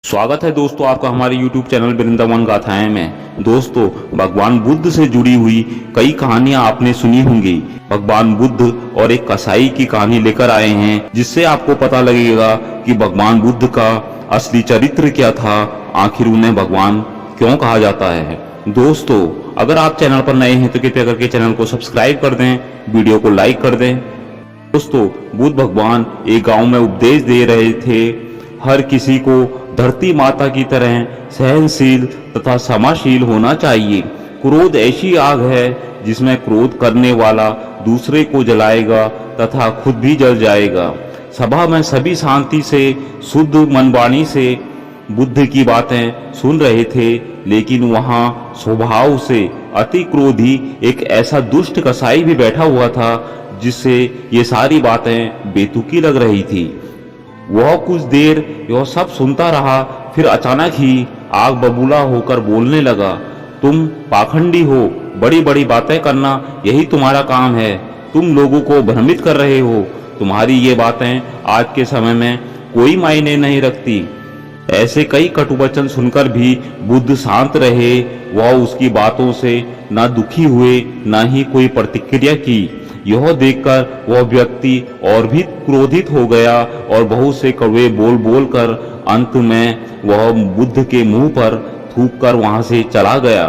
स्वागत है दोस्तों आपका हमारे YouTube चैनल वृंदावन गाथाएं में। दोस्तों, भगवान बुद्ध से जुड़ी हुई कई कहानियां आपने सुनी होंगी। भगवान बुद्ध और एक कसाई की कहानी लेकर आए हैं, जिससे आपको पता लगेगा कि भगवान बुद्ध का असली चरित्र क्या था, आखिर उन्हें भगवान क्यों कहा जाता है। दोस्तों, अगर आप चैनल पर नए हैं तो कृपया करके चैनल को सब्सक्राइब कर दें, वीडियो को लाइक कर दें। दोस्तों, बुद्ध भगवान एक गांव में उपदेश दे रहे थे। हर किसी को धरती माता की तरह सहनशील तथा क्षमाशील होना चाहिए। क्रोध ऐसी आग है जिसमें क्रोध करने वाला दूसरे को जलाएगा तथा खुद भी जल जाएगा। सभा में सभी शांति से शुद्ध मनवाणी से बुद्ध की बातें सुन रहे थे, लेकिन वहां स्वभाव से अति क्रोधी एक ऐसा दुष्ट कसाई भी बैठा हुआ था, जिससे ये सारी बातें बेतुकी लग रही थी। वह कुछ देर यह सब सुनता रहा, फिर अचानक ही आग बबूला होकर बोलने लगा, तुम पाखंडी हो, बड़ी बड़ी बातें करना यही तुम्हारा काम है। तुम लोगों को भ्रमित कर रहे हो। तुम्हारी ये बातें आज के समय में कोई मायने नहीं रखती। ऐसे कई कटुवचन सुनकर भी बुद्ध शांत रहे। वह उसकी बातों से न दुखी हुए, न ही कोई प्रतिक्रिया की। यह देखकर वह व्यक्ति और भी क्रोधित हो गया और बहुत से कड़वे बोल बोलकर अंत में वह बुद्ध के मुंह पर थूककर वहां से चला गया।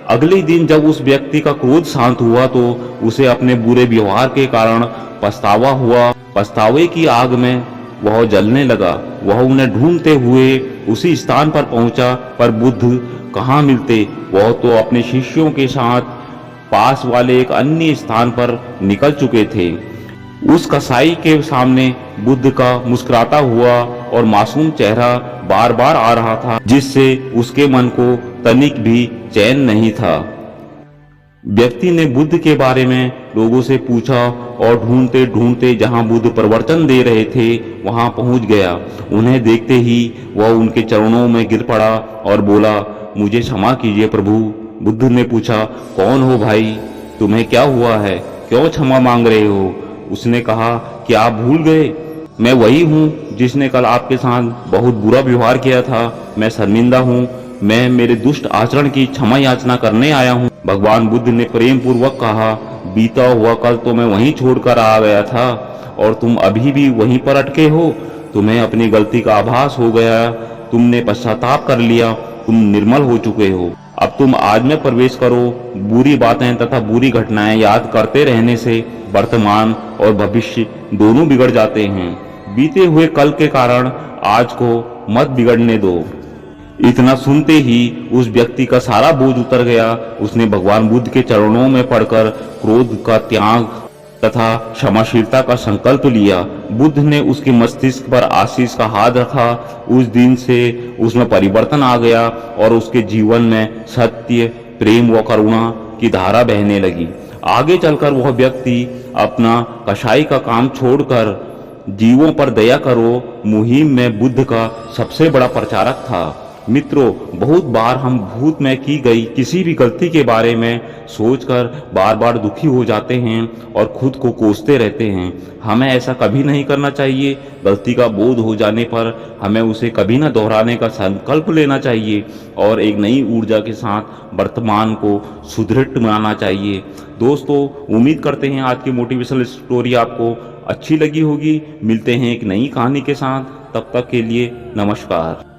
अगले दिन जब उस व्यक्ति का क्रोध शांत हुआ तो उसे अपने बुरे व्यवहार के कारण पछतावा हुआ। पछतावे की आग में वह जलने लगा। वह उन्हें ढूंढते हुए उसी स्थान पर पहुंचा, पर बुद्ध कहाँ मिलते। वह तो अपने शिष्यों के साथ पास वाले एक अन्य स्थान पर निकल चुके थे। उस कसाई के सामने बुद्ध का मुस्कुराता हुआ और मासूम चेहरा बार बार आ रहा था, जिससे उसके मन को तनिक भी चैन नहीं था। व्यक्ति ने बुद्ध के बारे में लोगों से पूछा और ढूंढते ढूंढते जहां बुद्ध प्रवचन दे रहे थे वहां पहुंच गया। उन्हें देखते ही वह उनके चरणों में गिर पड़ा और बोला, मुझे क्षमा कीजिए प्रभु। बुद्ध ने पूछा, कौन हो भाई, तुम्हें क्या हुआ है, क्यों क्षमा मांग रहे हो? उसने कहा, क्या आप भूल गए? मैं वही हूँ जिसने कल आपके साथ बहुत बुरा व्यवहार किया था। मैं शर्मिंदा हूँ। मैं मेरे दुष्ट आचरण की क्षमा याचना करने आया हूँ। भगवान बुद्ध ने प्रेम पूर्वक कहा, बीता हुआ कल तो मैं वहीं छोड़कर आ गया था और तुम अभी भी वहीं पर अटके हो। तुम्हें अपनी गलती का आभास हो गया, तुमने पश्चाताप कर लिया, तुम निर्मल हो चुके हो। अब तुम आज में प्रवेश करो। बुरी बातें तथा बुरी घटनाएं याद करते रहने से वर्तमान और भविष्य दोनों बिगड़ जाते हैं। बीते हुए कल के कारण आज को मत बिगड़ने दो। इतना सुनते ही उस व्यक्ति का सारा बोझ उतर गया। उसने भगवान बुद्ध के चरणों में पड़कर क्रोध का त्याग तथा क्षमाशीलता का संकल्प लिया। बुद्ध ने उसके मस्तिष्क पर आशीष का हाथ रखा। उस दिन से उसमें परिवर्तन आ गया और उसके जीवन में सत्य, प्रेम व करुणा की धारा बहने लगी। आगे चलकर वह व्यक्ति अपना कसाई का काम छोड़कर जीवों पर दया करो मुहिम में बुद्ध का सबसे बड़ा प्रचारक था। मित्रों, बहुत बार हम भूत में की गई किसी भी गलती के बारे में सोचकर बार बार दुखी हो जाते हैं और खुद को कोसते रहते हैं। हमें ऐसा कभी नहीं करना चाहिए। गलती का बोध हो जाने पर हमें उसे कभी न दोहराने का संकल्प लेना चाहिए और एक नई ऊर्जा के साथ वर्तमान को सुदृढ़ बनाना चाहिए। दोस्तों, उम्मीद करते हैं आज की मोटिवेशनल स्टोरी आपको अच्छी लगी होगी। मिलते हैं एक नई कहानी के साथ, तब तक के लिए नमस्कार।